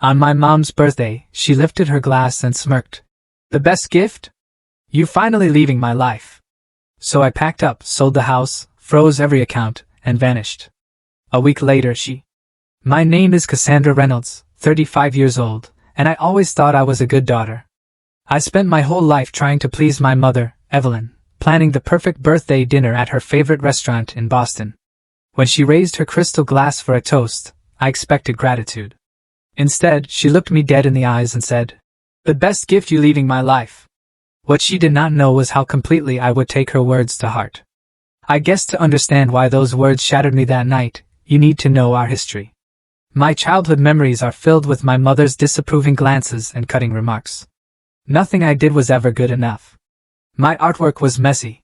On my mom's birthday, she lifted her glass and smirked. The best gift? You finally leaving my life. So I packed up, sold the house, froze every account, and vanished. A week later My name is Cassandra Reynolds, 35 years old, and I always thought I was a good daughter. I spent my whole life trying to please my mother, Evelyn, planning the perfect birthday dinner at her favorite restaurant in Boston. When she raised her crystal glass for a toast, I expected gratitude. Instead, she looked me dead in the eyes and said, "The best gift you leaving my life." What she did not know was how completely I would take her words to heart. I guess to understand why those words shattered me that night, you need to know our history. My childhood memories are filled with my mother's disapproving glances and cutting remarks. Nothing I did was ever good enough. My artwork was messy.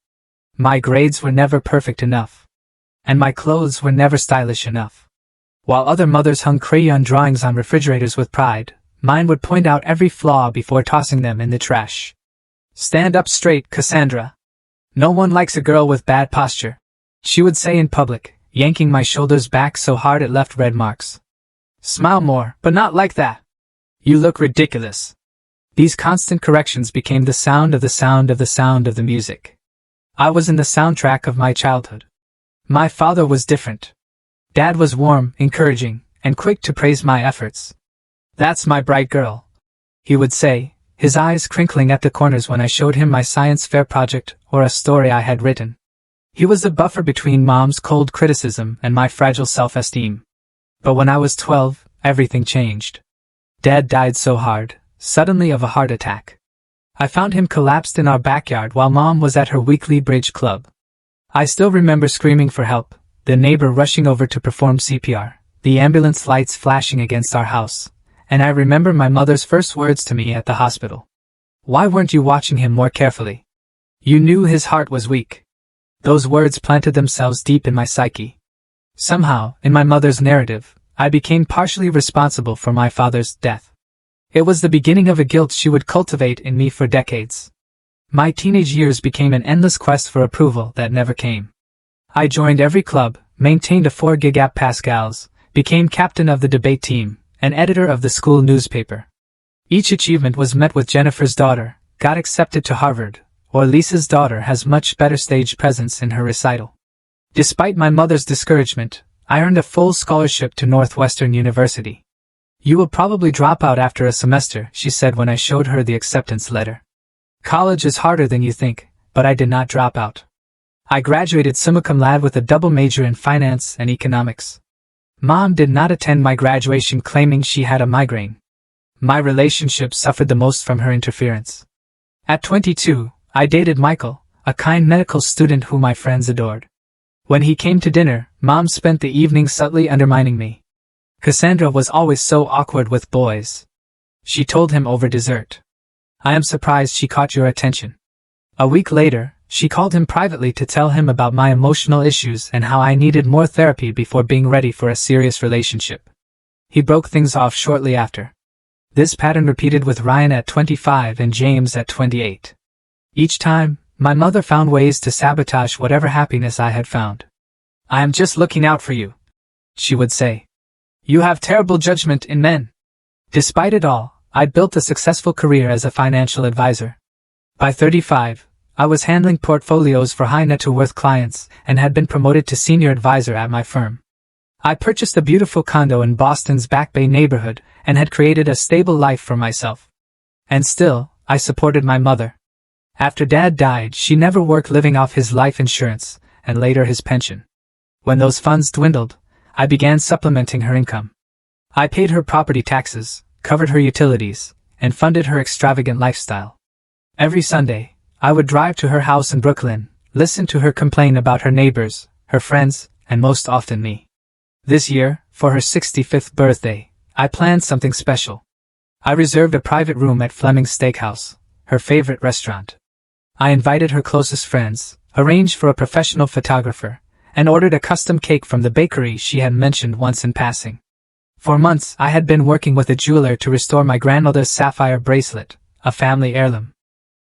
My grades were never perfect enough. And my clothes were never stylish enough. While other mothers hung crayon drawings on refrigerators with pride, mine would point out every flaw before tossing them in the trash. "Stand up straight, Cassandra. No one likes a girl with bad posture," she would say in public, yanking my shoulders back so hard it left red marks. "Smile more, but not like that. You look ridiculous." These constant corrections became the sound of the sound of the sound of the music. I was in the soundtrack of my childhood. My father was different. Dad was warm, encouraging, and quick to praise my efforts. "That's my bright girl," he would say, his eyes crinkling at the corners when I showed him my science fair project or a story I had written. He was the buffer between Mom's cold criticism and my fragile self-esteem. But when I was 12, everything changed. Dad died so hard, suddenly, of a heart attack. I found him collapsed in our backyard while Mom was at her weekly bridge club. I still remember screaming for help, the neighbor rushing over to perform CPR, the ambulance lights flashing against our house, and I remember my mother's first words to me at the hospital. "Why weren't you watching him more carefully? You knew his heart was weak." Those words planted themselves deep in my psyche. Somehow, in my mother's narrative, I became partially responsible for my father's death. It was the beginning of a guilt she would cultivate in me for decades. My teenage years became an endless quest for approval that never came. I joined every club, maintained a 4 gigapascals, became captain of the debate team, and editor of the school newspaper. Each achievement was met with "Jennifer's daughter got accepted to Harvard," or "Lisa's daughter has much better stage presence in her recital." Despite my mother's discouragement, I earned a full scholarship to Northwestern University. "You will probably drop out after a semester," she said when I showed her the acceptance letter. "College is harder than you think," but I did not drop out. I graduated summa cum laude with a double major in finance and economics. Mom did not attend my graduation, claiming she had a migraine. My relationship suffered the most from her interference. At 22, I dated Michael, a kind medical student whom my friends adored. When he came to dinner, Mom spent the evening subtly undermining me. "Cassandra was always so awkward with boys," she told him over dessert. "I am surprised she caught your attention." A week later, she called him privately to tell him about my emotional issues and how I needed more therapy before being ready for a serious relationship. He broke things off shortly after. This pattern repeated with Ryan at 25 and James at 28. Each time, my mother found ways to sabotage whatever happiness I had found. "I am just looking out for you," she would say. "You have terrible judgment in men." Despite it all, I'd built a successful career as a financial advisor. By 35, I was handling portfolios for high net worth clients and had been promoted to senior advisor at my firm. I purchased a beautiful condo in Boston's Back Bay neighborhood and had created a stable life for myself. And still, I supported my mother. After Dad died, she never worked, living off his life insurance and later his pension. When those funds dwindled, I began supplementing her income. I paid her property taxes, covered her utilities, and funded her extravagant lifestyle. Every Sunday, I would drive to her house in Brooklyn, listen to her complain about her neighbors, her friends, and most often me. This year, for her 65th birthday, I planned something special. I reserved a private room at Fleming's Steakhouse, her favorite restaurant. I invited her closest friends, arranged for a professional photographer, and ordered a custom cake from the bakery she had mentioned once in passing. For months, I had been working with a jeweler to restore my grandmother's sapphire bracelet, a family heirloom.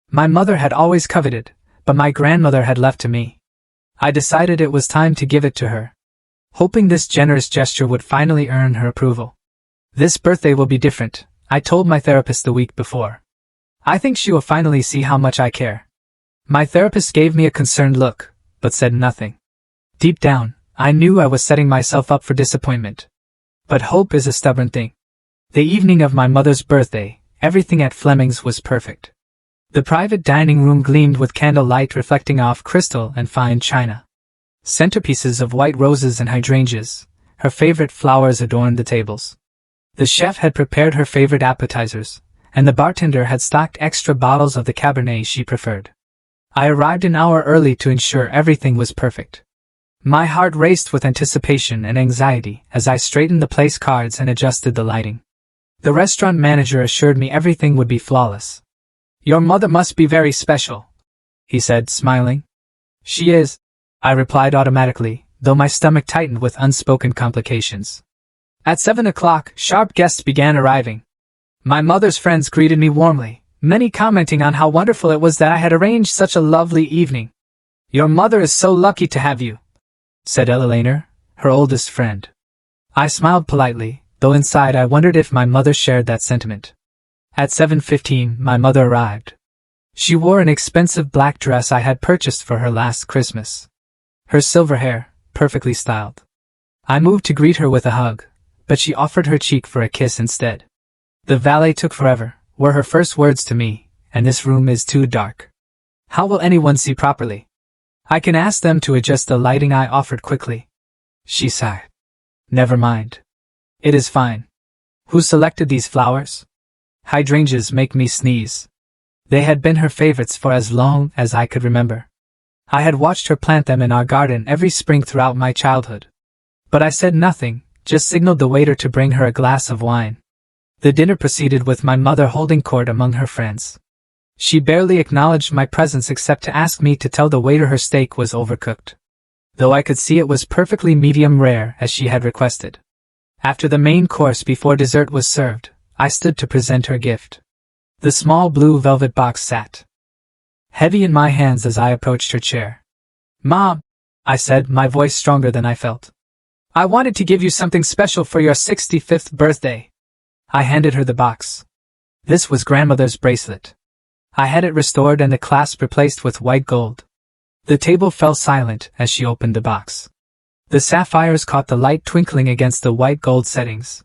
My mother had always coveted, but my grandmother had left to me. I decided it was time to give it to her, hoping this generous gesture would finally earn her approval. This birthday will be different, I told my therapist the week before. I think she will finally see how much I care. My therapist gave me a concerned look, but said nothing. Deep down, I knew I was setting myself up for disappointment. But hope is a stubborn thing. The evening of my mother's birthday, everything at Fleming's was perfect. The private dining room gleamed with candlelight reflecting off crystal and fine china. Centerpieces of white roses and hydrangeas, her favorite flowers, adorned the tables. The chef had prepared her favorite appetizers, and the bartender had stocked extra bottles of the Cabernet she preferred. I arrived an hour early to ensure everything was perfect. My heart raced with anticipation and anxiety as I straightened the place cards and adjusted the lighting. The restaurant manager assured me everything would be flawless. "Your mother must be very special," he said, smiling. "She is," I replied automatically, though my stomach tightened with unspoken complications. At 7 o'clock, sharp guests began arriving. My mother's friends greeted me warmly, many commenting on how wonderful it was that I had arranged such a lovely evening. "Your mother is so lucky to have you," said Eleanor, her oldest friend. I smiled politely, though inside I wondered if my mother shared that sentiment. At 7:15, my mother arrived. She wore an expensive black dress I had purchased for her last Christmas. Her silver hair, perfectly styled. I moved to greet her with a hug, but she offered her cheek for a kiss instead. "The valet took forever," were her first words to me, "and this room is too dark. How will anyone see properly?" "I can ask them to adjust the lighting," I offered quickly. She sighed. "Never mind. It is fine. Who selected these flowers?" "Hydrangeas make me sneeze." They had been her favorites for as long as I could remember. I had watched her plant them in our garden every spring throughout my childhood. But I said nothing, just signaled the waiter to bring her a glass of wine. The dinner proceeded with my mother holding court among her friends. She barely acknowledged my presence except to ask me to tell the waiter her steak was overcooked, though I could see it was perfectly medium rare as she had requested. After the main course before dessert was served, I stood to present her gift. The small blue velvet box sat heavy in my hands as I approached her chair. "Mom," I said, my voice stronger than I felt. "I wanted to give you something special for your 65th birthday." I handed her the box. This was grandmother's bracelet. I had it restored and the clasp replaced with white gold. The table fell silent as she opened the box. The sapphires caught the light twinkling against the white gold settings.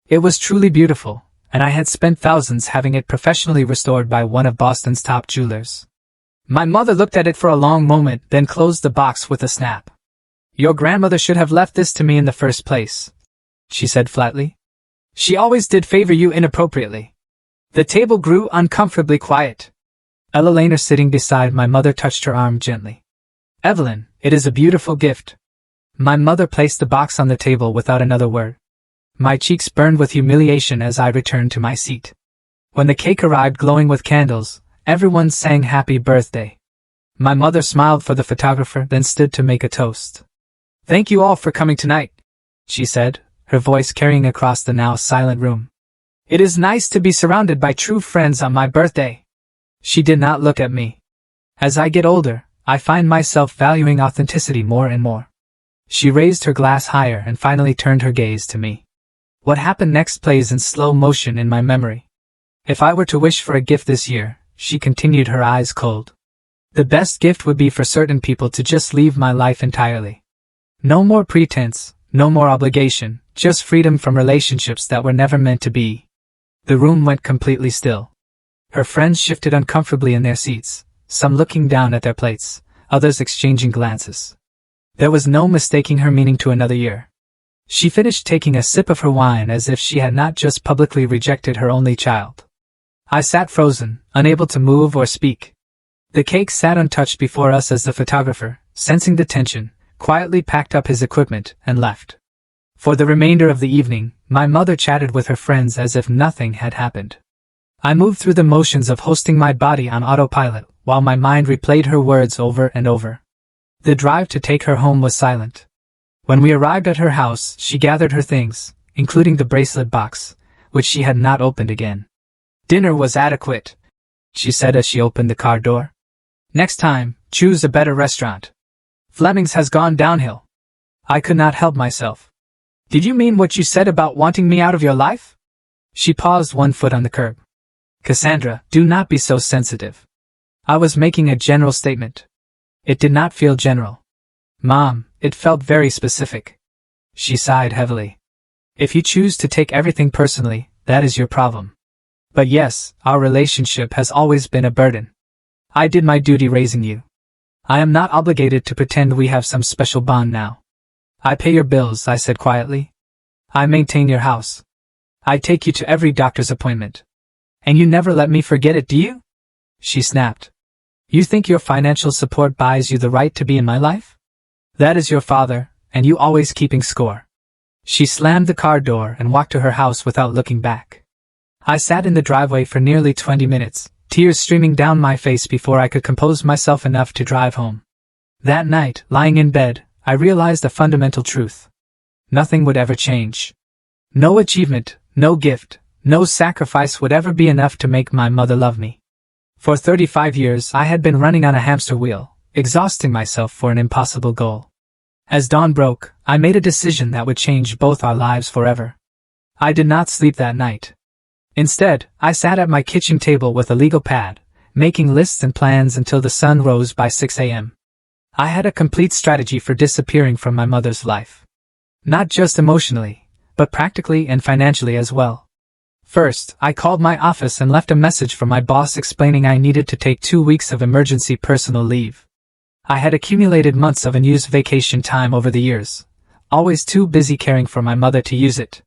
It was truly beautiful, and I had spent thousands having it professionally restored by one of Boston's top jewelers. My mother looked at it for a long moment, then closed the box with a snap. "Your grandmother should have left this to me in the first place," she said flatly. "She always did favor you inappropriately." The table grew uncomfortably quiet. Eleanor, sitting beside my mother, touched her arm gently. "Evelyn, it is a beautiful gift." My mother placed the box on the table without another word. My cheeks burned with humiliation as I returned to my seat. When the cake arrived glowing with candles, everyone sang happy birthday. My mother smiled for the photographer, then stood to make a toast. "Thank you all for coming tonight," she said, her voice carrying across the now silent room. "It is nice to be surrounded by true friends on my birthday." She did not look at me. As I get older, I find myself valuing authenticity more and more. She raised her glass higher and finally turned her gaze to me. What happened next plays in slow motion in my memory. If I were to wish for a gift this year, she continued, her eyes cold, the best gift would be for certain people to just leave my life entirely. No more pretense, no more obligation, just freedom from relationships that were never meant to be. The room went completely still. Her friends shifted uncomfortably in their seats, some looking down at their plates, others exchanging glances. There was no mistaking her meaning to another year. She finished taking a sip of her wine as if she had not just publicly rejected her only child. I sat frozen, unable to move or speak. The cake sat untouched before us as the photographer, sensing the tension, quietly packed up his equipment and left. For the remainder of the evening, my mother chatted with her friends as if nothing had happened. I moved through the motions of hosting my body on autopilot, while my mind replayed her words over and over. The drive to take her home was silent. When we arrived at her house, she gathered her things, including the bracelet box, which she had not opened again. "Dinner was adequate," she said as she opened the car door. "Next time, choose a better restaurant. Fleming's has gone downhill." I could not help myself. Did you mean what you said about wanting me out of your life? She paused, one foot on the curb. Cassandra, do not be so sensitive. I was making a general statement. It did not feel general. Mom, it felt very specific. She sighed heavily. If you choose to take everything personally, that is your problem. But yes, our relationship has always been a burden. I did my duty raising you. I am not obligated to pretend we have some special bond now. I pay your bills, I said quietly. I maintain your house. I take you to every doctor's appointment. And you never let me forget it, do you? She snapped. You think your financial support buys you the right to be in my life? That is your father, and you always keeping score. She slammed the car door and walked to her house without looking back. I sat in the driveway for nearly 20 minutes, tears streaming down my face before I could compose myself enough to drive home. That night, lying in bed, I realized a fundamental truth. Nothing would ever change. No achievement, no gift, no sacrifice would ever be enough to make my mother love me. For 35 years I had been running on a hamster wheel, exhausting myself for an impossible goal. As dawn broke, I made a decision that would change both our lives forever. I did not sleep that night. Instead, I sat at my kitchen table with a legal pad, making lists and plans until the sun rose by 6 a.m. I had a complete strategy for disappearing from my mother's life. Not just emotionally, but practically and financially as well. First, I called my office and left a message for my boss explaining I needed to take 2 weeks of emergency personal leave. I had accumulated months of unused vacation time over the years, always too busy caring for my mother to use it.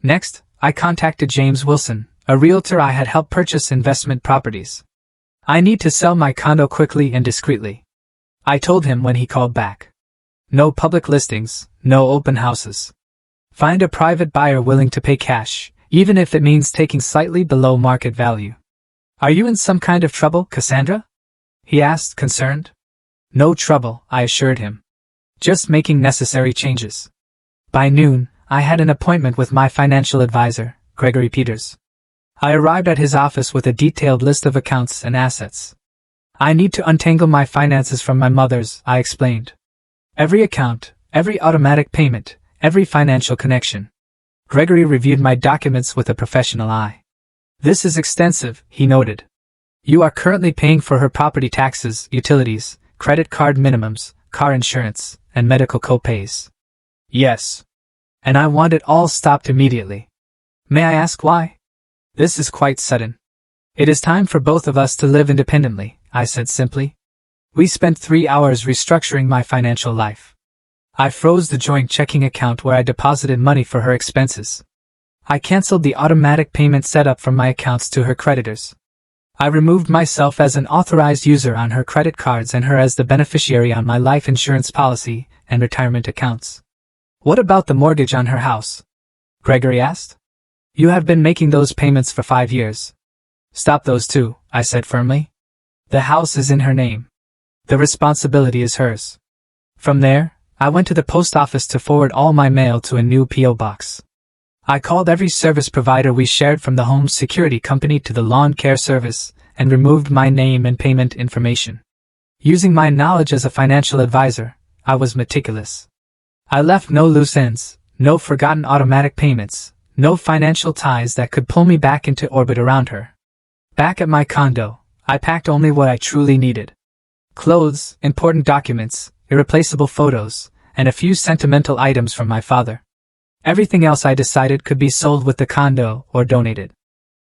Next, I contacted James Wilson, a realtor I had helped purchase investment properties. I need to sell my condo quickly and discreetly. I told him when he called back. No public listings, no open houses. Find a private buyer willing to pay cash, even if it means taking slightly below market value. Are you in some kind of trouble, Cassandra? He asked, concerned. No trouble, I assured him. Just making necessary changes. By noon, I had an appointment with my financial advisor, Gregory Peters. I arrived at his office with a detailed list of accounts and assets. I need to untangle my finances from my mother's, I explained. Every account, every automatic payment, every financial connection. Gregory reviewed my documents with a professional eye. This is extensive, he noted. You are currently paying for her property taxes, utilities, credit card minimums, car insurance, and medical co-pays. Yes. And I want it all stopped immediately. May I ask why? This is quite sudden. It is time for both of us to live independently, I said simply. We spent 3 hours restructuring my financial life. I froze the joint checking account where I deposited money for her expenses. I canceled the automatic payment setup from my accounts to her creditors. I removed myself as an authorized user on her credit cards and her as the beneficiary on my life insurance policy and retirement accounts. What about the mortgage on her house? Gregory asked. You have been making those payments for 5 years. Stop those too, I said firmly. The house is in her name. The responsibility is hers. From there, I went to the post office to forward all my mail to a new P.O. box. I called every service provider we shared from the home security company to the lawn care service and removed my name and payment information. Using my knowledge as a financial advisor, I was meticulous. I left no loose ends, no forgotten automatic payments, no financial ties that could pull me back into orbit around her. Back at my condo, I packed only what I truly needed. Clothes, important documents, irreplaceable photos, and a few sentimental items from my father. Everything else I decided could be sold with the condo or donated.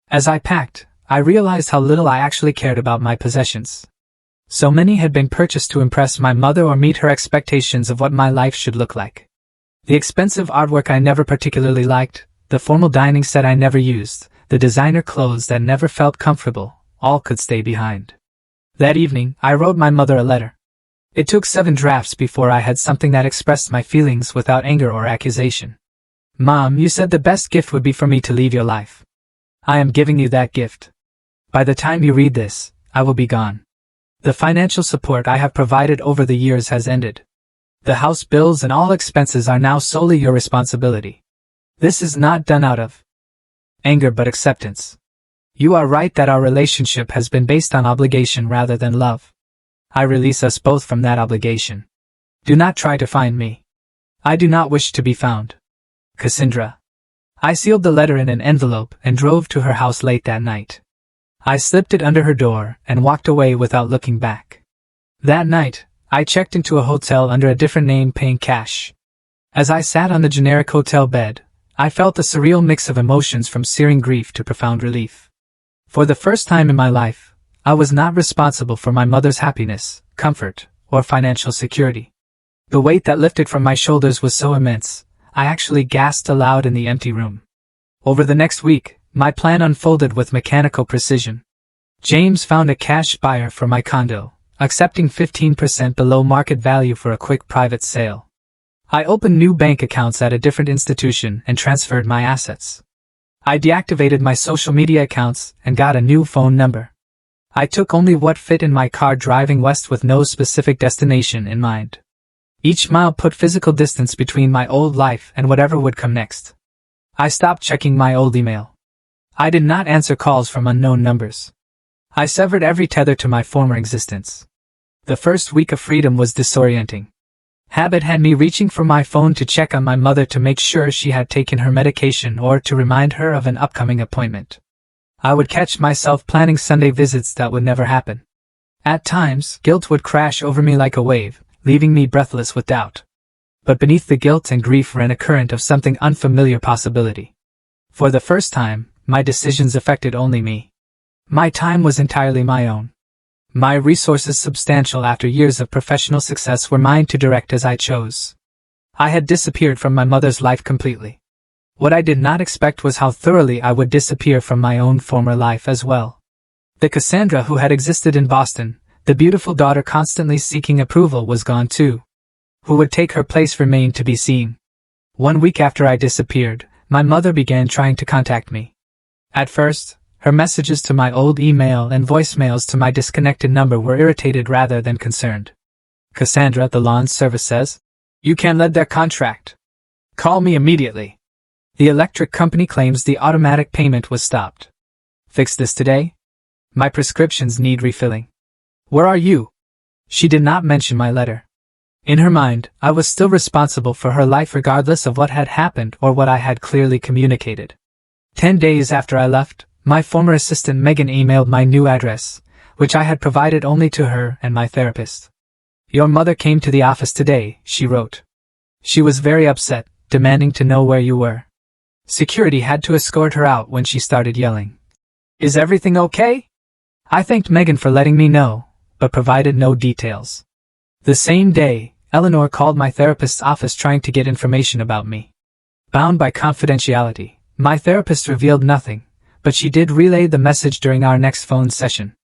As I packed, I realized how little I actually cared about my possessions. So many had been purchased to impress my mother or meet her expectations of what my life should look like. The expensive artwork I never particularly liked, the formal dining set I never used, the designer clothes that never felt comfortable, all could stay behind. That evening, I wrote my mother a letter. It took 7 drafts before I had something that expressed my feelings without anger or accusation. Mom, you said the best gift would be for me to leave your life. I am giving you that gift. By the time you read this, I will be gone. The financial support I have provided over the years has ended. The house bills and all expenses are now solely your responsibility. This is not done out of anger but acceptance. You are right that our relationship has been based on obligation rather than love. I release us both from that obligation. Do not try to find me. I do not wish to be found. Cassandra. I sealed the letter in an envelope and drove to her house late that night. I slipped it under her door and walked away without looking back. That night, I checked into a hotel under a different name paying cash. As I sat on the generic hotel bed, I felt a surreal mix of emotions from searing grief to profound relief. For the first time in my life, I was not responsible for my mother's happiness, comfort, or financial security. The weight that lifted from my shoulders was so immense, I actually gasped aloud in the empty room. Over the next week, my plan unfolded with mechanical precision. James found a cash buyer for my condo, accepting 15% below market value for a quick private sale. I opened new bank accounts at a different institution and transferred my assets. I deactivated my social media accounts and got a new phone number. I took only what fit in my car, driving west with no specific destination in mind. Each mile put physical distance between my old life and whatever would come next. I stopped checking my old email. I did not answer calls from unknown numbers. I severed every tether to my former existence. The first week of freedom was disorienting. Habit had me reaching for my phone to check on my mother to make sure she had taken her medication or to remind her of an upcoming appointment. I would catch myself planning Sunday visits that would never happen. At times, guilt would crash over me like a wave, leaving me breathless with doubt. But beneath the guilt and grief ran a current of something unfamiliar possibility. For the first time, my decisions affected only me. My time was entirely my own. My resources, substantial after years of professional success, were mine to direct as I chose. I had disappeared from my mother's life completely. What I did not expect was how thoroughly I would disappear from my own former life as well. The Cassandra who had existed in Boston, the beautiful daughter constantly seeking approval, was gone too. Who would take her place remained to be seen. 1 week after I disappeared, my mother began trying to contact me. At first, her messages to my old email and voicemails to my disconnected number were irritated rather than concerned. Cassandra, the lawn service says, "You can't let that contract. Call me immediately." The electric company claims the automatic payment was stopped. Fix this today? My prescriptions need refilling. Where are you? She did not mention my letter. In her mind, I was still responsible for her life regardless of what had happened or what I had clearly communicated. 10 days after I left, my former assistant Megan emailed my new address, which I had provided only to her and my therapist. "Your mother came to the office today," she wrote. She was very upset, demanding to know where you were. Security had to escort her out when she started yelling. "Is everything okay?" I thanked Megan for letting me know, but provided no details. The same day, Eleanor called my therapist's office trying to get information about me. Bound by confidentiality, my therapist revealed nothing, but she did relay the message during our next phone session.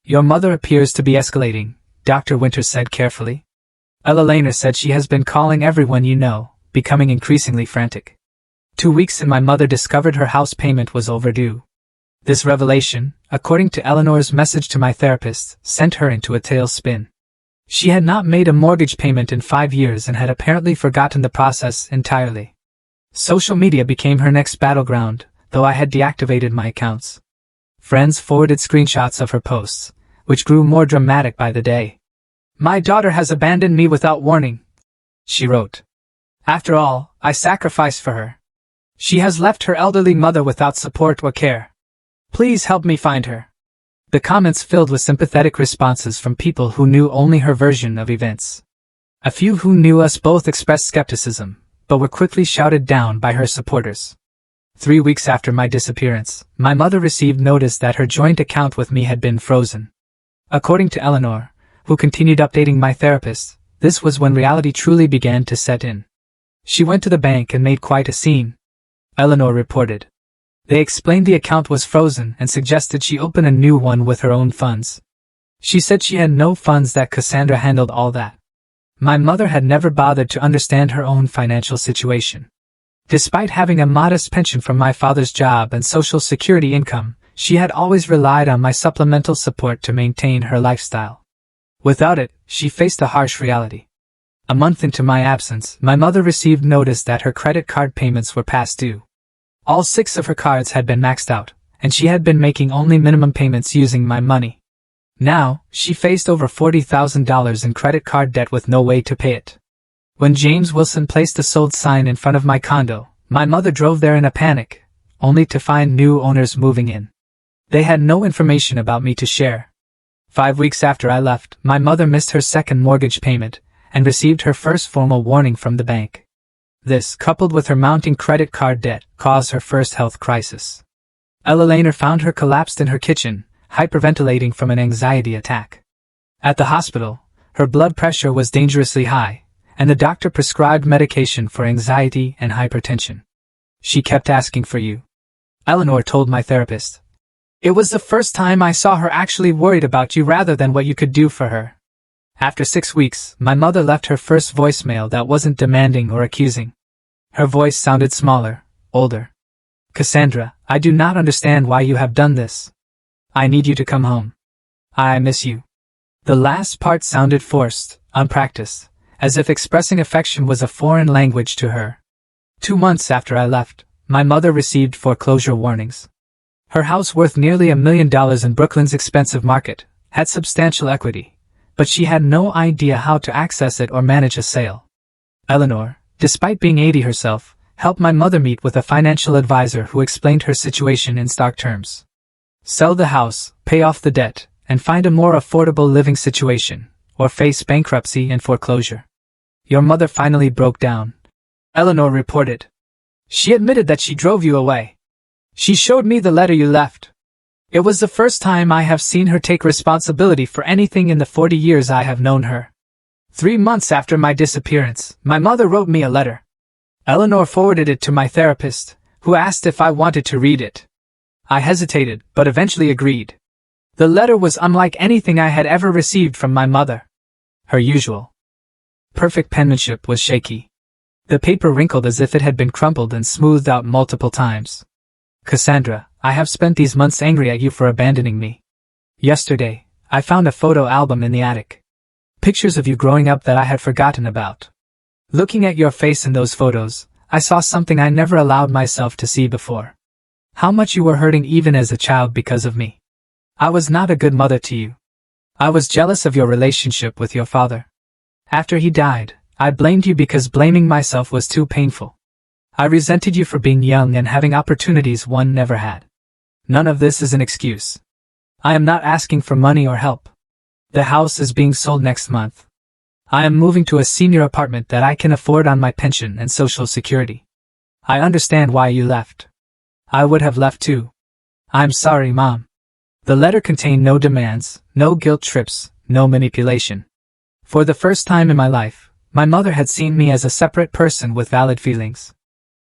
"Your mother appears to be escalating," Dr. Winters said carefully. Ella Lehner said she has been calling everyone you know, becoming increasingly frantic. 2 weeks and my mother discovered her house payment was overdue. This revelation, according to Eleanor's message to my therapist, sent her into a tailspin. She had not made a mortgage payment in 5 years and had apparently forgotten the process entirely. Social media became her next battleground, though I had deactivated my accounts. Friends forwarded screenshots of her posts, which grew more dramatic by the day. "My daughter has abandoned me without warning," she wrote. "After all, I sacrificed for her. She has left her elderly mother without support or care. Please help me find her." The comments filled with sympathetic responses from people who knew only her version of events. A few who knew us both expressed skepticism, but were quickly shouted down by her supporters. 3 weeks after my disappearance, my mother received notice that her joint account with me had been frozen. According to Eleanor, who continued updating my therapist, this was when reality truly began to set in. She went to the bank and made quite a scene. Eleanor reported. They explained the account was frozen and suggested she open a new one with her own funds. She said she had no funds, that Cassandra handled all that. My mother had never bothered to understand her own financial situation. Despite having a modest pension from my father's job and Social Security income, she had always relied on my supplemental support to maintain her lifestyle. Without it, she faced a harsh reality. A month into my absence, my mother received notice that her credit card payments were past due. All 6 of her cards had been maxed out, and she had been making only minimum payments using my money. Now, she faced over $40,000 in credit card debt with no way to pay it. When James Wilson placed a sold sign in front of my condo, My mother drove there in a panic, only to find new owners moving in. They had no information about me to share. 5 weeks after I left, my mother missed her second mortgage payment and received her first formal warning from the bank. This, coupled with her mounting credit card debt, caused her first health crisis. Ella Laner found her collapsed in her kitchen, hyperventilating from an anxiety attack. At the hospital, her blood pressure was dangerously high, and the doctor prescribed medication for anxiety and hypertension. She kept asking for you. Eleanor told my therapist. It was the first time I saw her actually worried about you rather than what you could do for her. After 6 weeks, my mother left her first voicemail that wasn't demanding or accusing. Her voice sounded smaller, older. Cassandra, I do not understand why you have done this. I need you to come home. I miss you. The last part sounded forced, unpracticed, as if expressing affection was a foreign language to her. 2 months after I left, my mother received foreclosure warnings. Her house, worth nearly $1 million in Brooklyn's expensive market, had substantial equity, but she had no idea how to access it or manage a sale. Eleanor, despite being 80 herself, helped my mother meet with a financial advisor who explained her situation in stark terms. Sell the house, pay off the debt, and find a more affordable living situation, or face bankruptcy and foreclosure. Your mother finally broke down. Eleanor reported. She admitted that she drove you away. She showed me the letter you left. It was the first time I have seen her take responsibility for anything in the 40 years I have known her. 3 months after my disappearance, my mother wrote me a letter. Eleanor forwarded it to my therapist, who asked if I wanted to read it. I hesitated, but eventually agreed. The letter was unlike anything I had ever received from my mother. Her usual perfect penmanship was shaky. The paper wrinkled as if it had been crumpled and smoothed out multiple times. Cassandra, I have spent these months angry at you for abandoning me. Yesterday, I found a photo album in the attic. Pictures of you growing up that I had forgotten about. Looking at your face in those photos, I saw something I never allowed myself to see before. How much you were hurting even as a child because of me. I was not a good mother to you. I was jealous of your relationship with your father. After he died, I blamed you because blaming myself was too painful. I resented you for being young and having opportunities one never had. None of this is an excuse. I am not asking for money or help. The house is being sold next month. I am moving to a senior apartment that I can afford on my pension and Social Security. I understand why you left. I would have left too. I'm sorry, Mom. The letter contained no demands, no guilt trips, no manipulation. For the first time in my life, my mother had seen me as a separate person with valid feelings.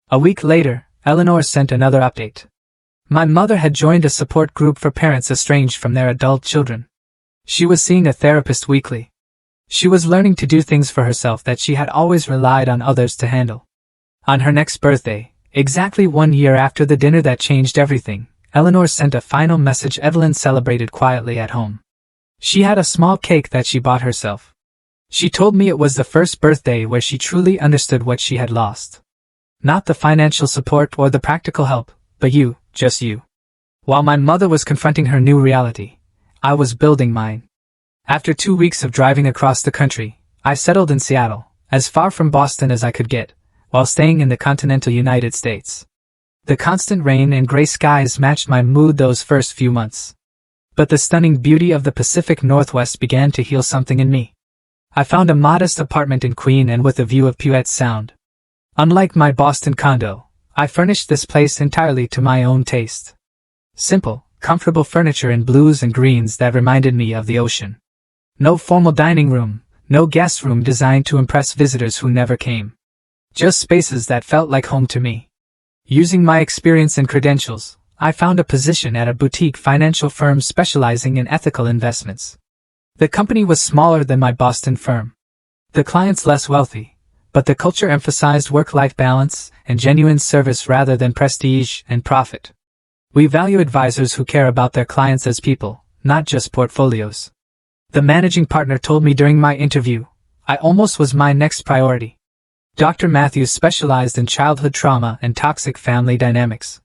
A week later, Eleanor sent another update. My mother had joined a support group for parents estranged from their adult children. She was seeing a therapist weekly. She was learning to do things for herself that she had always relied on others to handle. On her next birthday, exactly 1 year after the dinner that changed everything, Eleanor sent a final message Evelyn celebrated quietly at home. She had a small cake that she bought herself. She told me it was the first birthday where she truly understood what she had lost. Not the financial support or the practical help, but you, just you. While my mother was confronting her new reality, I was building mine. After 2 weeks of driving across the country, I settled in Seattle, as far from Boston as I could get, while staying in the continental United States. The constant rain and gray skies matched my mood those first few months. But the stunning beauty of the Pacific Northwest began to heal something in me. I found a modest apartment in Queen and with a view of Puget Sound. Unlike my Boston condo, I furnished this place entirely to my own taste. Simple, comfortable furniture in blues and greens that reminded me of the ocean. No formal dining room, no guest room designed to impress visitors who never came. Just spaces that felt like home to me. Using my experience and credentials, I found a position at a boutique financial firm specializing in ethical investments. The company was smaller than my Boston firm. The clients less wealthy, but the culture emphasized work-life balance and genuine service rather than prestige and profit. We value advisors who care about their clients as people, not just portfolios. The managing partner told me during my interview, I almost was my next priority. Dr. Matthews specialized in childhood trauma and toxic family dynamics.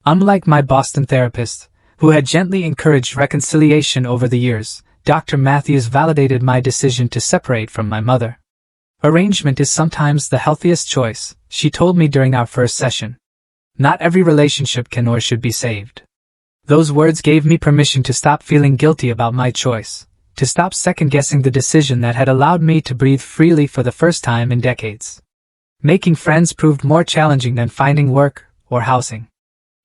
Unlike my Boston therapist, who had gently encouraged reconciliation over the years, Dr. Matthews validated my decision to separate from my mother. Arrangement is sometimes the healthiest choice, she told me during our first session. Not every relationship can or should be saved. Those words gave me permission to stop feeling guilty about my choice, to stop second-guessing the decision that had allowed me to breathe freely for the first time in decades. Making friends proved more challenging than finding work or housing.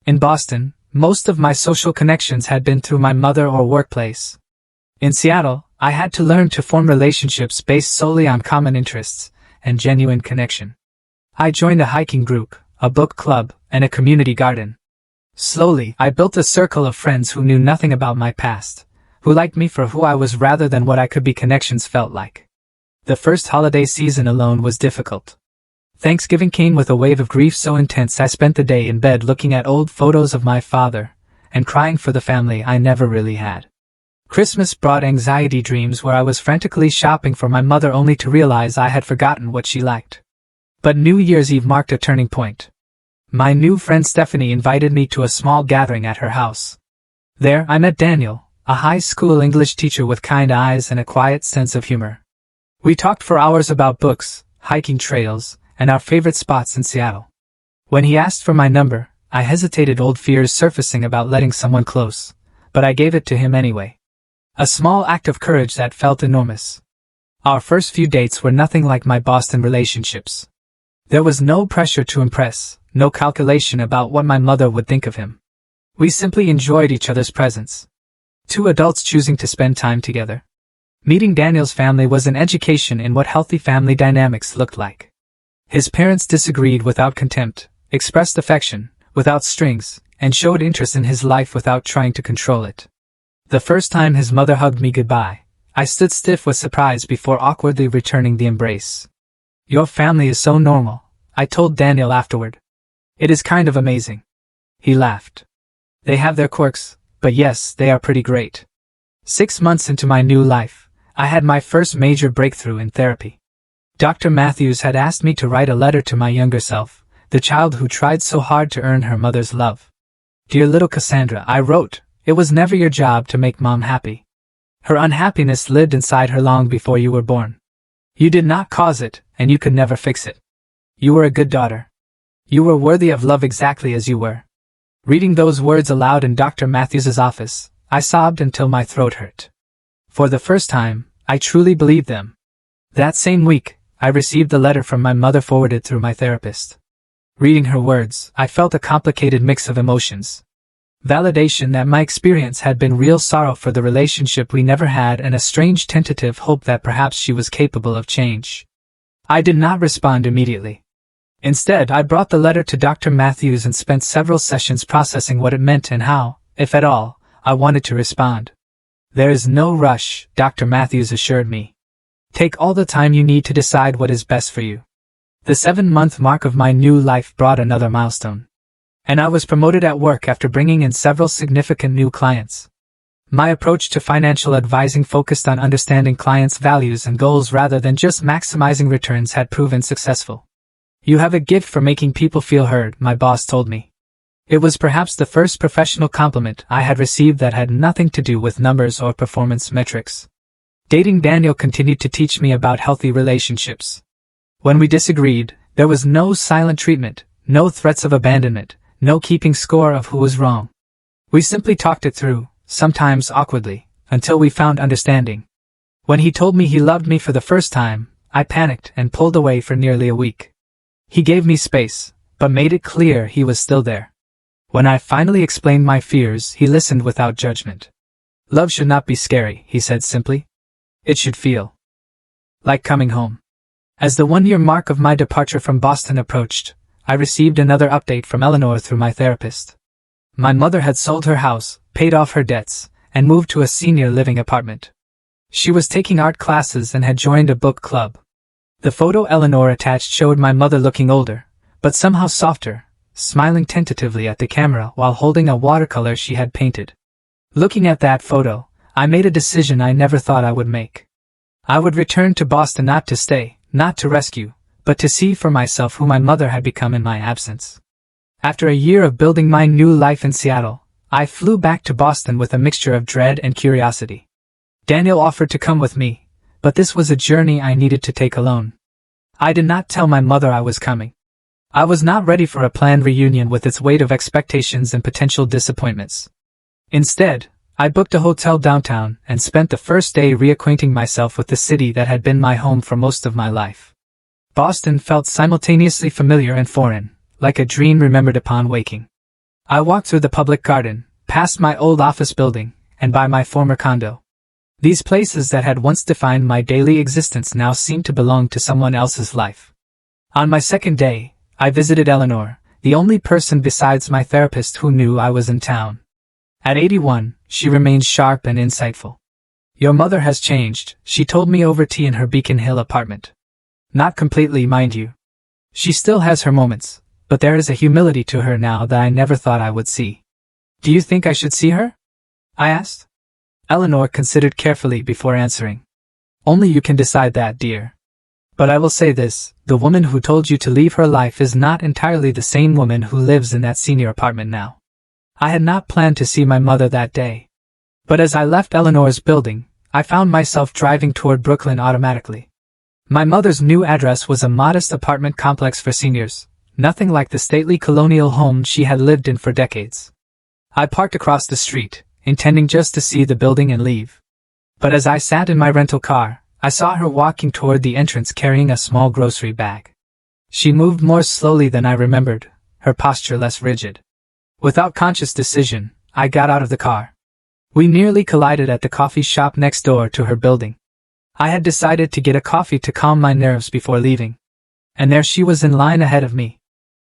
In Boston, most of my social connections had been through my mother or workplace. In Seattle, I had to learn to form relationships based solely on common interests and genuine connection. I joined a hiking group, a book club, and a community garden. Slowly, I built a circle of friends who knew nothing about my past, who liked me for who I was rather than what I could be. Connections felt like. The first holiday season alone was difficult. Thanksgiving came with a wave of grief so intense I spent the day in bed looking at old photos of my father and crying for the family I never really had. Christmas brought anxiety dreams where I was frantically shopping for my mother only to realize I had forgotten what she liked. But New Year's Eve marked a turning point. My new friend Stephanie invited me to a small gathering at her house. There, I met Daniel, a high school English teacher with kind eyes and a quiet sense of humor. We talked for hours about books, hiking trails, and our favorite spots in Seattle. When he asked for my number, I hesitated, old fears surfacing about letting someone close, but I gave it to him anyway. A small act of courage that felt enormous. Our first few dates were nothing like my Boston relationships. There was no pressure to impress, no calculation about what my mother would think of him. We simply enjoyed each other's presence. Two adults choosing to spend time together. Meeting Daniel's family was an education in what healthy family dynamics looked like. His parents disagreed without contempt, expressed affection without strings, and showed interest in his life without trying to control it. The first time his mother hugged me goodbye, I stood stiff with surprise before awkwardly returning the embrace. "Your family is so normal," I told Daniel afterward. "It is kind of amazing." He laughed. "They have their quirks, but yes, they are pretty great." 6 months into my new life, I had my first major breakthrough in therapy. Dr. Matthews had asked me to write a letter to my younger self, the child who tried so hard to earn her mother's love. "Dear little Cassandra," I wrote, "it was never your job to make Mom happy. Her unhappiness lived inside her long before you were born. You did not cause it, and you could never fix it. You were a good daughter. You were worthy of love exactly as you were." Reading those words aloud in Dr. Matthews's office, I sobbed until my throat hurt. For the first time, I truly believed them. That same week, I received the letter from my mother forwarded through my therapist. Reading her words, I felt a complicated mix of emotions. Validation that my experience had been real, sorrow for the relationship we never had, and a strange tentative hope that perhaps she was capable of change. I did not respond immediately. Instead, I brought the letter to Dr. Matthews and spent several sessions processing what it meant and how, if at all, I wanted to respond. "There is no rush," Dr. Matthews assured me. "Take all the time you need to decide what is best for you." The 7-month mark of my new life brought another milestone. And I was promoted at work after bringing in several significant new clients. My approach to financial advising focused on understanding clients' values and goals rather than just maximizing returns had proven successful. "You have a gift for making people feel heard," my boss told me. It was perhaps the first professional compliment I had received that had nothing to do with numbers or performance metrics. Dating Daniel continued to teach me about healthy relationships. When we disagreed, there was no silent treatment, no threats of abandonment, no keeping score of who was wrong. We simply talked it through, sometimes awkwardly, until we found understanding. When he told me he loved me for the first time, I panicked and pulled away for nearly a week. He gave me space, but made it clear he was still there. When I finally explained my fears, he listened without judgment. "Love should not be scary," he said simply. "It should feel like coming home." As the 1-year mark of my departure from Boston approached, I received another update from Eleanor through my therapist. My mother had sold her house, paid off her debts, and moved to a senior living apartment. She was taking art classes and had joined a book club. The photo Eleanor attached showed my mother looking older, but somehow softer, smiling tentatively at the camera while holding a watercolor she had painted. Looking at that photo, I made a decision I never thought I would make. I would return to Boston not to stay, not to rescue, but to see for myself who my mother had become in my absence. After a year of building my new life in Seattle, I flew back to Boston with a mixture of dread and curiosity. Daniel offered to come with me, but this was a journey I needed to take alone. I did not tell my mother I was coming. I was not ready for a planned reunion with its weight of expectations and potential disappointments. Instead, I booked a hotel downtown and spent the first day reacquainting myself with the city that had been my home for most of my life. Boston felt simultaneously familiar and foreign, like a dream remembered upon waking. I walked through the public garden, past my old office building, and by my former condo. These places that had once defined my daily existence now seemed to belong to someone else's life. On my second day, I visited Eleanor, the only person besides my therapist who knew I was in town. At 81, she remained sharp and insightful. Your mother has changed, she told me over tea in her Beacon Hill apartment. Not completely, mind you. She still has her moments, but there is a humility to her now that I never thought I would see. Do you think I should see her? I asked. Eleanor considered carefully before answering. Only you can decide that, dear. But I will say this, the woman who told you to leave her life is not entirely the same woman who lives in that senior apartment now. I had not planned to see my mother that day. But as I left Eleanor's building, I found myself driving toward Brooklyn automatically. My mother's new address was a modest apartment complex for seniors, nothing like the stately colonial home she had lived in for decades. I parked across the street, intending just to see the building and leave. But as I sat in my rental car, I saw her walking toward the entrance carrying a small grocery bag. She moved more slowly than I remembered, her posture less rigid. Without conscious decision, I got out of the car. We nearly collided at the coffee shop next door to her building. I had decided to get a coffee to calm my nerves before leaving. And there she was in line ahead of me.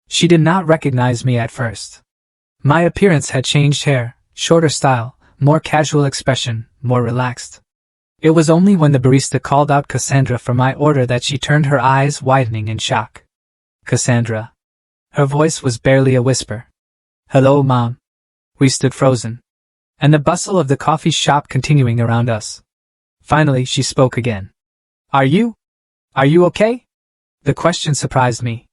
She did not recognize me at first. My appearance had changed: hair, shorter style, more casual expression, more relaxed. It was only when the barista called out Cassandra for my order that she turned, her eyes widening in shock. Cassandra. Her voice was barely a whisper. Hello, Mom. We stood frozen. And the bustle of the coffee shop continuing around us. Finally, she spoke again. Are you okay? The question surprised me.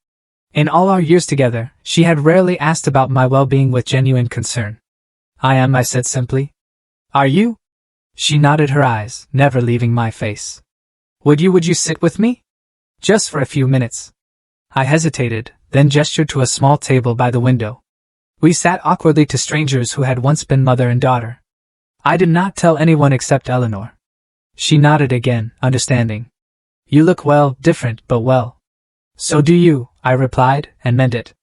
In all our years together, she had rarely asked about my well-being with genuine concern. I am, I said simply. Are you? She nodded, her eyes never leaving my face. Would you sit with me? Just for a few minutes. I hesitated, then gestured to a small table by the window. We sat awkwardly to strangers who had once been mother and daughter. I did not tell anyone except Eleanor. She nodded again, understanding. You look well, different but well. So do you, I replied, and meant it.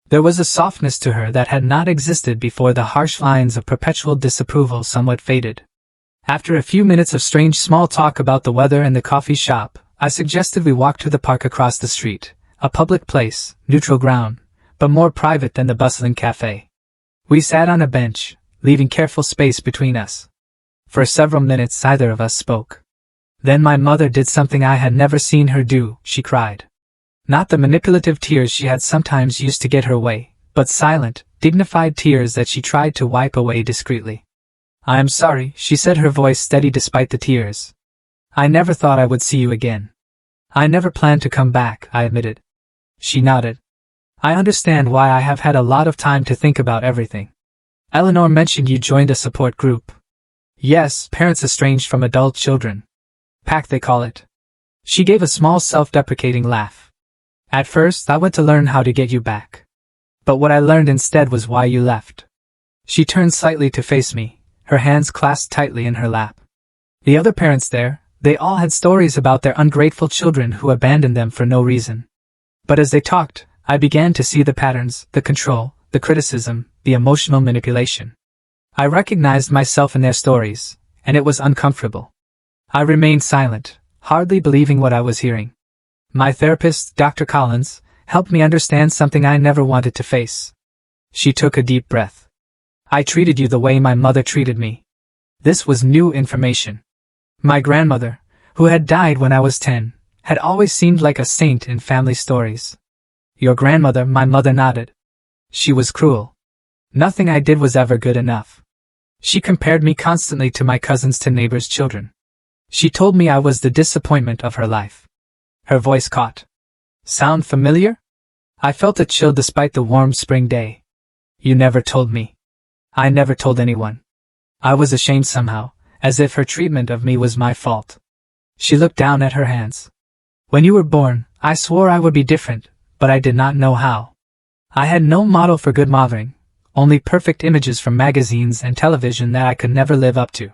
There was a softness to her that had not existed before the harsh lines of perpetual disapproval somewhat faded. After a few minutes of strange small talk about the weather and the coffee shop, I suggested we walk to the park across the street, a public place, neutral ground, but more private than the bustling cafe. We sat on a bench, leaving careful space between us. For several minutes neither of us spoke. Then my mother did something I had never seen her do, she cried. Not the manipulative tears she had sometimes used to get her way, but silent, dignified tears that she tried to wipe away discreetly. I am sorry, she said, her voice steady despite the tears. I never thought I would see you again. I never planned to come back, I admitted. She nodded. I understand why. I have had a lot of time to think about everything. Eleanor mentioned you joined a support group. Yes, parents estranged from adult children. PAC they call it. She gave a small self-deprecating laugh. At first I went to learn how to get you back. But what I learned instead was why you left. She turned slightly to face me, her hands clasped tightly in her lap. The other parents there, they all had stories about their ungrateful children who abandoned them for no reason. But as they talked, I began to see the patterns, the control, the criticism, the emotional manipulation. I recognized myself in their stories, and it was uncomfortable. I remained silent, hardly believing what I was hearing. My therapist, Dr. Collins, helped me understand something I never wanted to face. She took a deep breath. I treated you the way my mother treated me. This was new information. My grandmother, who had died when I was 10, had always seemed like a saint in family stories. Your grandmother, my mother nodded. She was cruel. Nothing I did was ever good enough. She compared me constantly to my cousins, to neighbors' children. She told me I was the disappointment of her life. Her voice caught. Sound familiar? I felt a chill despite the warm spring day. You never told me. I never told anyone. I was ashamed somehow, as if her treatment of me was my fault. She looked down at her hands. When you were born, I swore I would be different, but I did not know how. I had no model for good mothering, only perfect images from magazines and television that I could never live up to.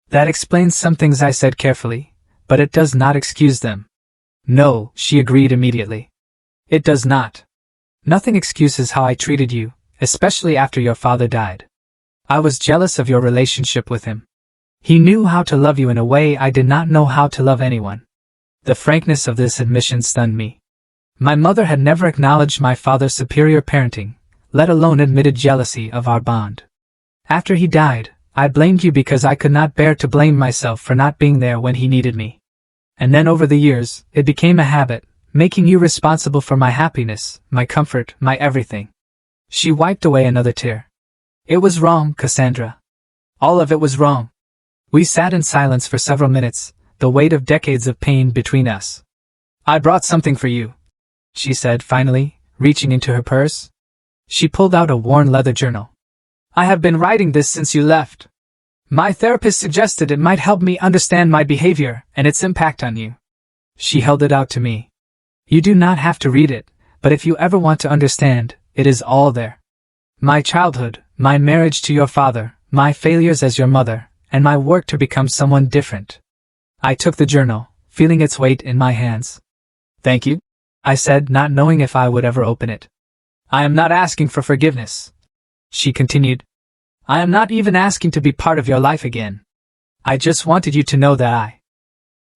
That explains some things I said carefully, but it does not excuse them. No, she agreed immediately. It does not. Nothing excuses how I treated you, especially after your father died. I was jealous of your relationship with him. He knew how to love you in a way I did not know how to love anyone. The frankness of this admission stunned me. My mother had never acknowledged my father's superior parenting, let alone admitted jealousy of our bond. After he died, I blamed you because I could not bear to blame myself for not being there when he needed me. And then over the years, it became a habit, making you responsible for my happiness, my comfort, my everything. She wiped away another tear. It was wrong, Cassandra. All of it was wrong. We sat in silence for several minutes, the weight of decades of pain between us. I brought something for you, she said finally, reaching into her purse. She pulled out a worn leather journal. I have been writing this since you left. My therapist suggested it might help me understand my behavior and its impact on you. She held it out to me. You do not have to read it, but if you ever want to understand, it is all there. My childhood, my marriage to your father, my failures as your mother, and my work to become someone different. I took the journal, feeling its weight in my hands. Thank you, I said, not knowing if I would ever open it. I am not asking for forgiveness, she continued. I am not even asking to be part of your life again. I just wanted you to know that I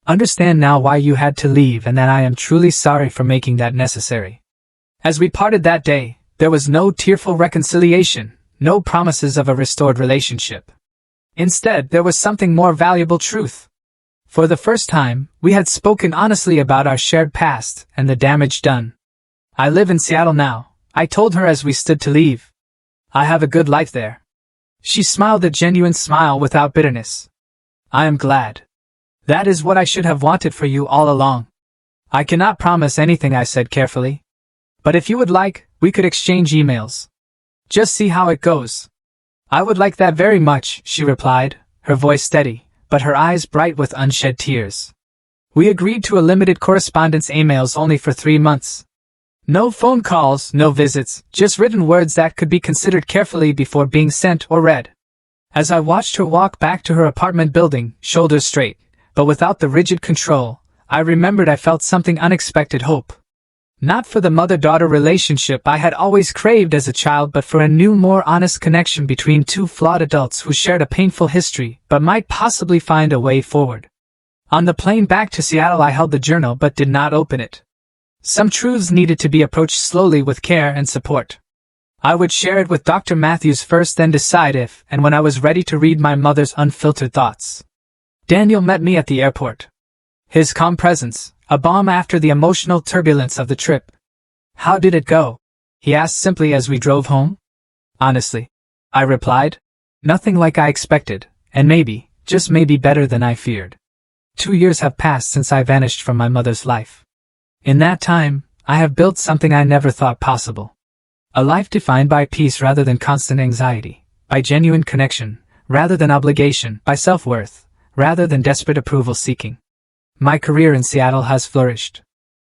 understand now why you had to leave and that I am truly sorry for making that necessary. As we parted that day, there was no tearful reconciliation, no promises of a restored relationship. Instead, there was something more valuable: truth. For the first time, we had spoken honestly about our shared past and the damage done. I live in Seattle now, I told her as we stood to leave. I have a good life there. She smiled a genuine smile without bitterness. I am glad. That is what I should have wanted for you all along. I cannot promise anything, I said carefully. But if you would like, we could exchange emails. Just see how it goes. I would like that very much, she replied, her voice steady, but her eyes bright with unshed tears. We agreed to a limited correspondence, emails only for 3 months. No phone calls, no visits, just written words that could be considered carefully before being sent or read. As I watched her walk back to her apartment building, shoulders straight, but without the rigid control, I remembered I felt something unexpected: hope. Not for the mother-daughter relationship I had always craved as a child, but for a new, more honest connection between two flawed adults who shared a painful history but might possibly find a way forward. On the plane back to Seattle, I held the journal but did not open it. Some truths needed to be approached slowly with care and support. I would share it with Dr. Matthews first, then decide if and when I was ready to read my mother's unfiltered thoughts. Daniel met me at the airport. His calm presence, a balm after the emotional turbulence of the trip. How did it go? He asked simply as we drove home. Honestly, I replied, nothing like I expected, and maybe, just maybe, better than I feared. 2 years have passed since I vanished from my mother's life. In that time, I have built something I never thought possible. A life defined by peace rather than constant anxiety, by genuine connection rather than obligation, by self-worth rather than desperate approval seeking. My career in Seattle has flourished.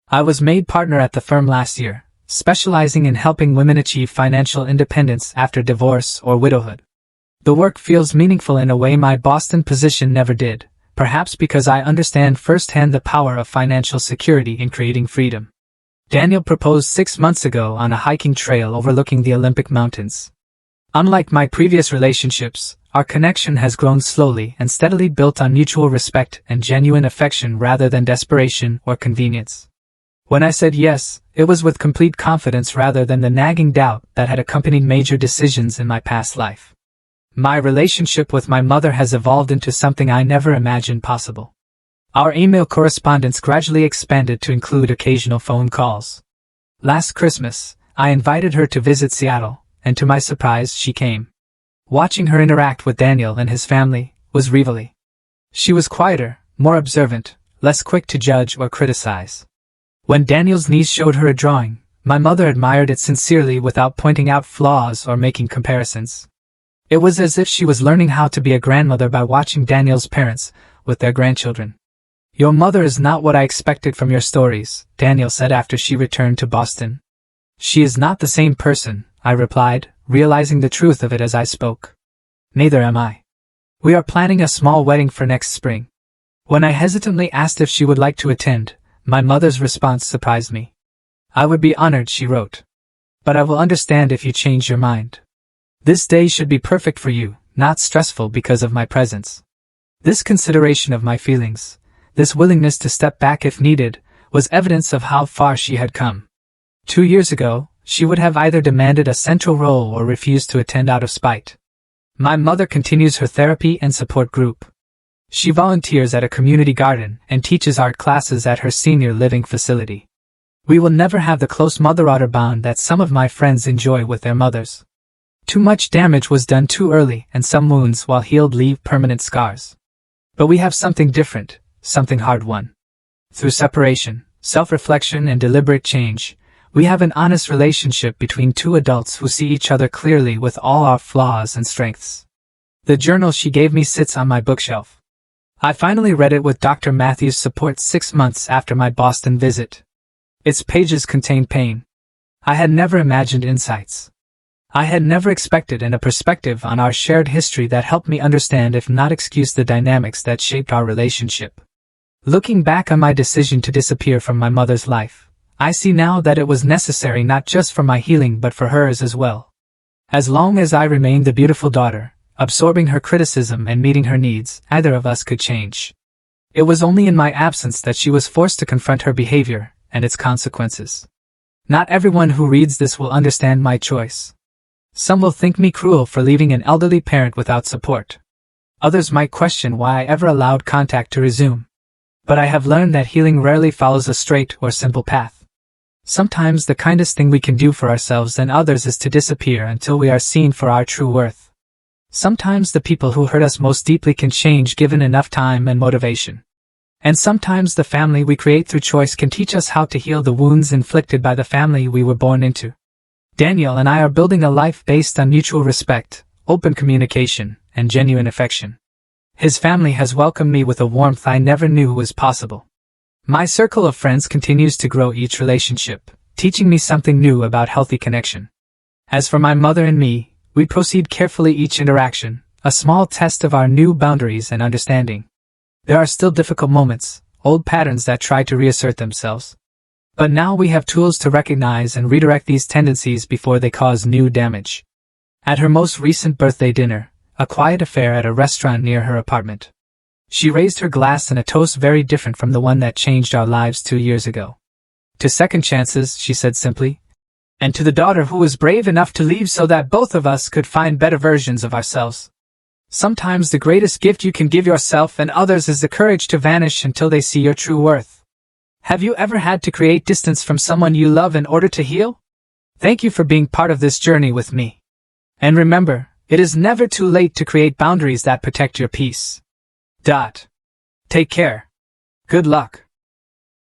I was made partner at the firm last year, specializing in helping women achieve financial independence after divorce or widowhood. The work feels meaningful in a way my Boston position never did, perhaps because I understand firsthand the power of financial security in creating freedom. Daniel proposed 6 months ago on a hiking trail overlooking the Olympic Mountains. Unlike my previous relationships, our connection has grown slowly and steadily, built on mutual respect and genuine affection rather than desperation or convenience. When I said yes, it was with complete confidence rather than the nagging doubt that had accompanied major decisions in my past life. My relationship with my mother has evolved into something I never imagined possible. Our email correspondence gradually expanded to include occasional phone calls. Last Christmas, I invited her to visit Seattle, and to my surprise, she came. Watching her interact with Daniel and his family was revealing. She was quieter, more observant, less quick to judge or criticize. When Daniel's niece showed her a drawing, my mother admired it sincerely without pointing out flaws or making comparisons. It was as if she was learning how to be a grandmother by watching Daniel's parents with their grandchildren. Your mother is not what I expected from your stories, Daniel said after she returned to Boston. She is not the same person, I replied, realizing the truth of it as I spoke. Neither am I. We are planning a small wedding for next spring. When I hesitantly asked if she would like to attend, my mother's response surprised me. I would be honored, she wrote. But I will understand if you change your mind. This day should be perfect for you, not stressful because of my presence. This consideration of my feelings, this willingness to step back if needed, was evidence of how far she had come. 2 years ago, she would have either demanded a central role or refused to attend out of spite. My mother continues her therapy and support group. She volunteers at a community garden and teaches art classes at her senior living facility. We will never have the close mother-daughter bond that some of my friends enjoy with their mothers. Too much damage was done too early, and some wounds, while healed, leave permanent scars. But we have something different, something hard-won. Through separation, self-reflection, and deliberate change, we have an honest relationship between two adults who see each other clearly with all our flaws and strengths. The journal she gave me sits on my bookshelf. I finally read it with Dr. Matthews' support 6 months after my Boston visit. Its pages contain pain. I had never imagined insights. I had never expected a perspective on our shared history that helped me understand, if not excuse, the dynamics that shaped our relationship. Looking back on my decision to disappear from my mother's life, I see now that it was necessary not just for my healing but for hers as well. As long as I remained the beautiful daughter, absorbing her criticism and meeting her needs, neither of us could change. It was only in my absence that she was forced to confront her behavior and its consequences. Not everyone who reads this will understand my choice. Some will think me cruel for leaving an elderly parent without support. Others might question why I ever allowed contact to resume. But I have learned that healing rarely follows a straight or simple path. Sometimes the kindest thing we can do for ourselves and others is to disappear until we are seen for our true worth. Sometimes the people who hurt us most deeply can change given enough time and motivation. And sometimes the family we create through choice can teach us how to heal the wounds inflicted by the family we were born into. Daniel and I are building a life based on mutual respect, open communication, and genuine affection. His family has welcomed me with a warmth I never knew was possible. My circle of friends continues to grow each relationship, teaching me something new about healthy connection. As for my mother and me, we proceed carefully each interaction, a small test of our new boundaries and understanding. There are still difficult moments, old patterns that try to reassert themselves. But now we have tools to recognize and redirect these tendencies before they cause new damage. At her most recent birthday dinner, a quiet affair at a restaurant near her apartment, she raised her glass in a toast very different from the one that changed our lives 2 years ago. To second chances, she said simply, and to the daughter who was brave enough to leave so that both of us could find better versions of ourselves. Sometimes the greatest gift you can give yourself and others is the courage to vanish until they see your true worth. Have you ever had to create distance from someone you love in order to heal? Thank you for being part of this journey with me. And remember, it is never too late to create boundaries that protect your peace. Take care. Good luck.